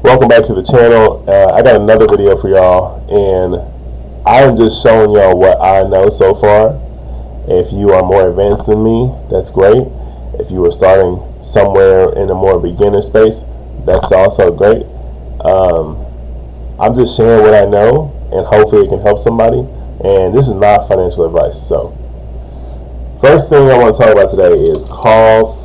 Welcome back to the channel. I got another video for y'all, and I'm just showing y'all what I know so far. If you are more advanced than me, that's great. If you are starting somewhere in a more beginner space, that's also great. I'm just sharing what I know, and hopefully it can help somebody. And this is not financial advice. So, first thing I want to talk about today is calls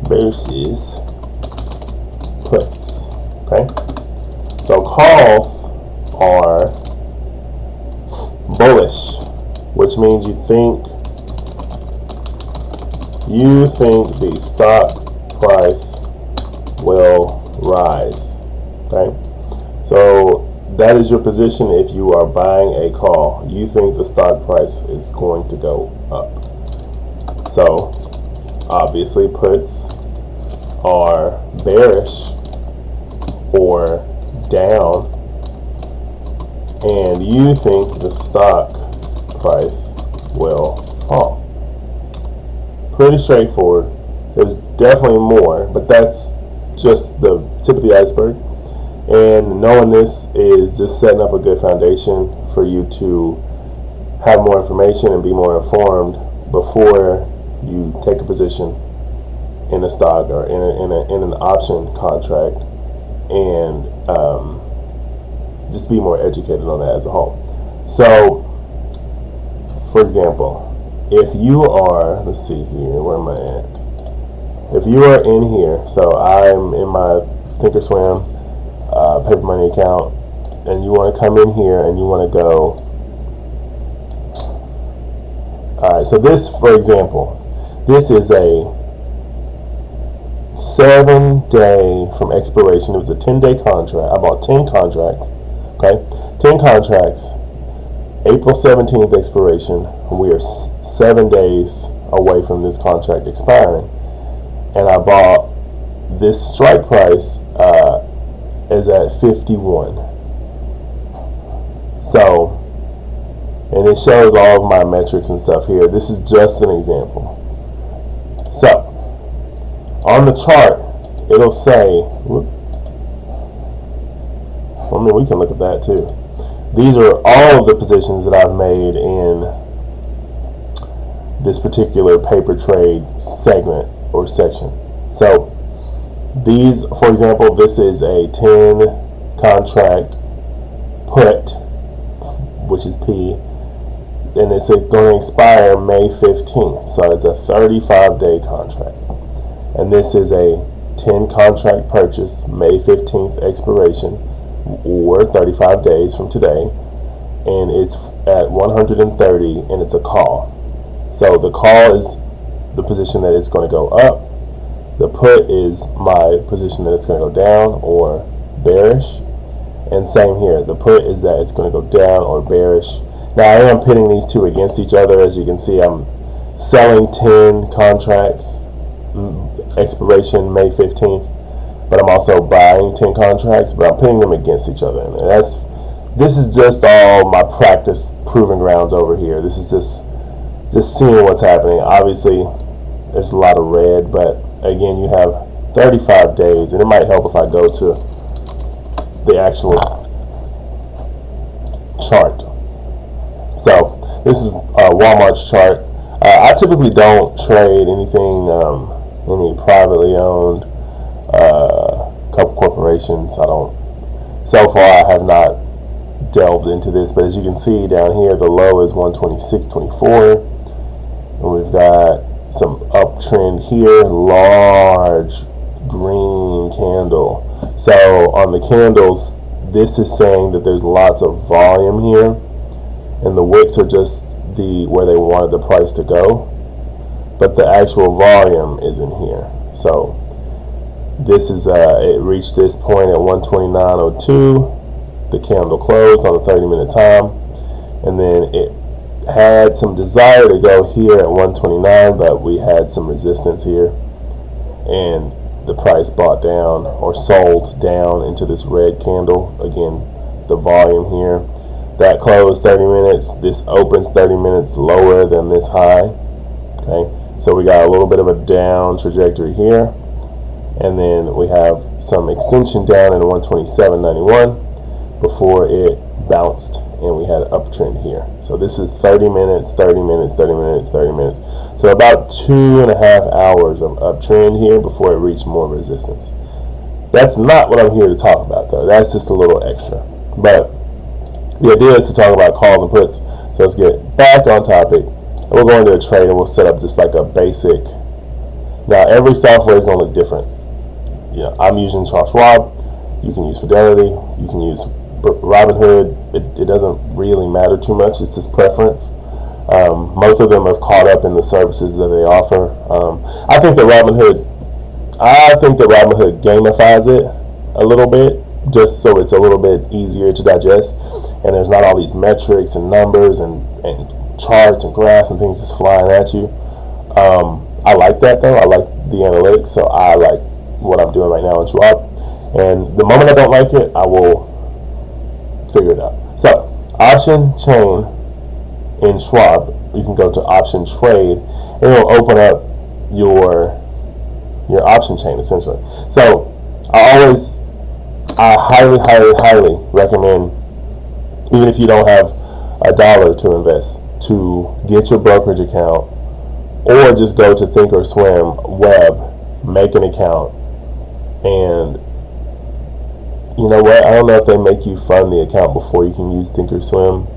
versus puts. Okay, so calls are bullish, which means you think the stock price will rise. Okay, so that is your position. If you are buying a call, you think the stock price is going to go up. So obviously puts are bearish or down, and you think the stock price will fall. Pretty straightforward. There's definitely more, but that's just the tip of the iceberg. And knowing this is just setting up a good foundation for you to have more information and be more informed before you take a position in a stock or in an option contract, and just be more educated on that as a whole. So, for example, if you are, let's see here, where am I at? If you are in here, so I'm in my Thinkorswim paper money account, and you want to come in here and you want to go, alright, so this, for example, this is a 7-day from expiration. It was a 10-day contract. I bought 10 contracts. Okay, 10 contracts. April 17th expiration. We are 7 days away from this contract expiring, and I bought this strike price is at 51. So, and it shows all of my metrics and stuff here. This is just an example. So, on the chart, it'll say, I mean, we can look at that too. These are all of the positions that I've made in this particular paper trade segment or section. So, these, for example, this is a 10 contract put, which is P, and it's going to expire May 15th. So, it's a 35-day contract. And this is a 10 contract purchase, May 15th expiration, or 35 days from today, and it's at 130, and it's a call. So the call is the position that it's going to go up. The put is my position that it's going to go down or bearish. And same here, the put is that it's going to go down or bearish. Now I am pitting these two against each other. As you can see, I'm selling 10 contracts, expiration May 15th, but I'm also buying 10 contracts, but I'm putting them against each other. And this is just all my practice proving grounds over here. This is just seeing what's happening. Obviously, there's a lot of red, but again, you have 35 days, and it might help if I go to the actual chart. So this is Walmart's chart. I typically don't trade anything, any privately owned couple corporations. I don't. So far, I have not delved into this, but as you can see down here, the low is 126.24, and we've got some uptrend here, large green candle. So on the candles, this is saying that there's lots of volume here, and the wicks are just where they wanted the price to go, but the actual volume is in here. So this is it reached this point at 129.02. The candle closed on a 30-minute time, and then it had some desire to go here at 129, but we had some resistance here, and the price bought down or sold down into this red candle. Again, the volume here that closed 30 minutes. This opens 30 minutes lower than this high. Okay, so So we got a little bit of a down trajectory here, and then we have some extension down in 127.91 before it bounced and we had an uptrend here. So this is 30 minutes, 30 minutes, 30 minutes, 30 minutes. So about 2.5 hours of uptrend here before it reached more resistance. That's not what I'm here to talk about though. That's just a little extra. But the idea is to talk about calls and puts. So let's get back on topic. And we'll go into a trade and we'll set up just like a basic. Now every software is going to look different. You know, I'm using Charles Schwab. You can use Fidelity. You can use Robinhood. It doesn't really matter too much. It's just preference. Most of them have caught up in the services that they offer. I think that Robinhood gamifies it a little bit, just so it's a little bit easier to digest, and there's not all these metrics and numbers and charts and graphs and things just flying at you. I like that though. I like the analytics, so I like what I'm doing right now in Schwab. And the moment I don't like it, I will figure it out. So option chain in Schwab, you can go to option trade, and it will open up your option chain essentially. So I highly recommend, even if you don't have $1 to invest, to get your brokerage account, or just go to Thinkorswim web, make an account, and you know what? I don't know if they make you fund the account before you can use Thinkorswim,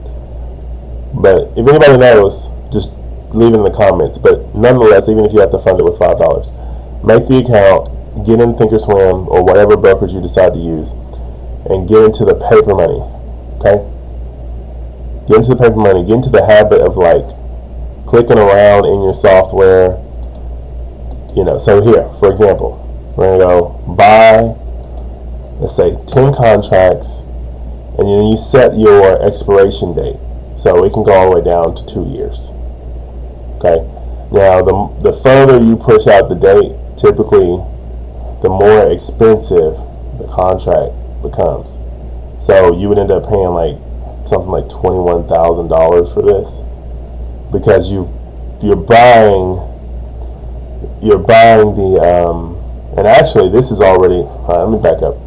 but if anybody knows, just leave it in the comments. But nonetheless, even if you have to fund it with $5, make the account, get in Thinkorswim or whatever brokerage you decide to use, and get into the paper money. Okay? Get into the paper money. Get into the habit of like clicking around in your software. You know, so here, for example, we're gonna go buy, let's say 10 contracts, and then you set your expiration date. So it can go all the way down to 2 years. Okay. Now the further you push out the date, typically the more expensive the contract becomes. So you would end up paying like something like $21,000 for this, because you're buying the and actually this is already, let me back up.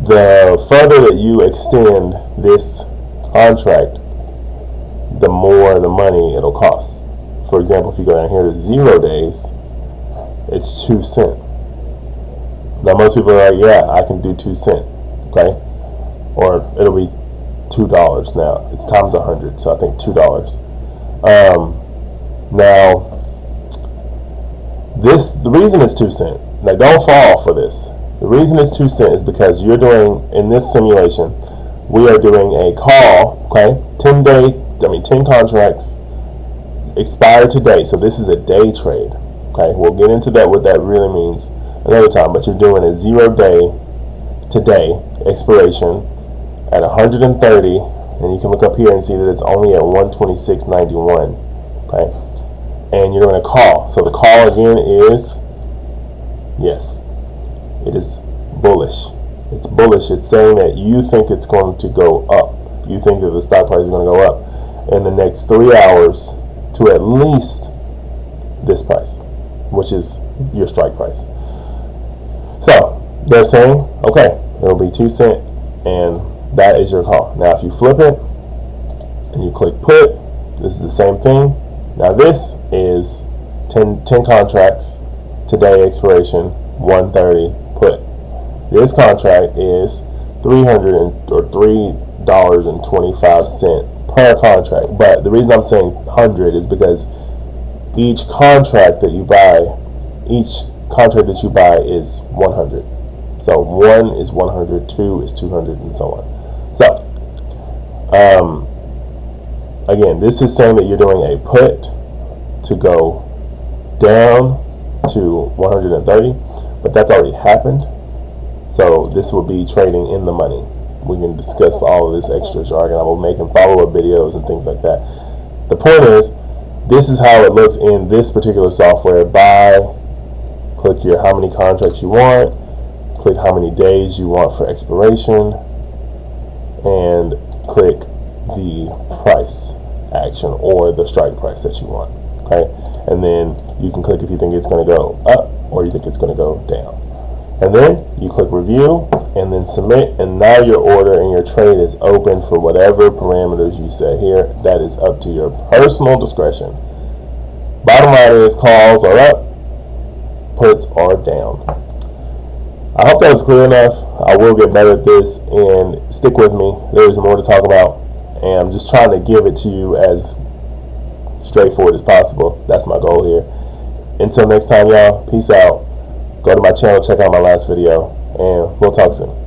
The further that you extend this contract, the more the money it'll cost. For example, if you go down here to 0 days, it's 2 cents. Now most people are like, yeah, I can do 2 cents, okay? Or it'll be $2 now. It's times 100, so I think $2. Now, the reason it's 2 cents. Now don't fall for this. The reason it's 2 cents is because you're doing, in this simulation, we are doing a call, okay? 10 contracts expire today. So this is a day trade, okay? We'll get into that, what that really means another time, but you're doing a 0 day today expiration at 130, and you can look up here and see that it's only at 126.91, okay? And you're doing a call. So the call again is, yes, it is bullish. It's bullish. It's saying that you think it's going to go up. You think that the stock price is going to go up in the next 3 hours to at least this price, which is your strike price. So they're saying, okay, it'll be 2 cents, and that is your call. Now if you flip it and you click put, this is the same thing. Now this is 10 contracts today expiration 130 put. This contract is $3.25 per contract. But the reason I'm saying 100 is because each contract that you buy is 100. So 1 is 100, 2 is 200, and so on. So again, this is saying that you're doing a put to go down to 130, but that's already happened. So this will be trading in the money. We can discuss all of this extra jargon. I will make follow-up videos and things like that. The point is, this is how it looks in this particular software. Buy, click here how many contracts you want, click how many days you want for expiration, and click the price action or the strike price that you want. Okay, and then You can click if you think it's going to go up or you think it's going to go down. And then you click review and then submit, and now your order and your trade is open for whatever parameters you set here. That is up to your personal discretion. Bottom line is calls are up, puts are down. I hope that was clear enough. I will get better at this, and stick with me. There's more to talk about, and I'm just trying to give it to you as straightforward as possible. That's my goal here. Until next time, y'all, peace out. Go to my channel, check out my last video, and we'll talk soon.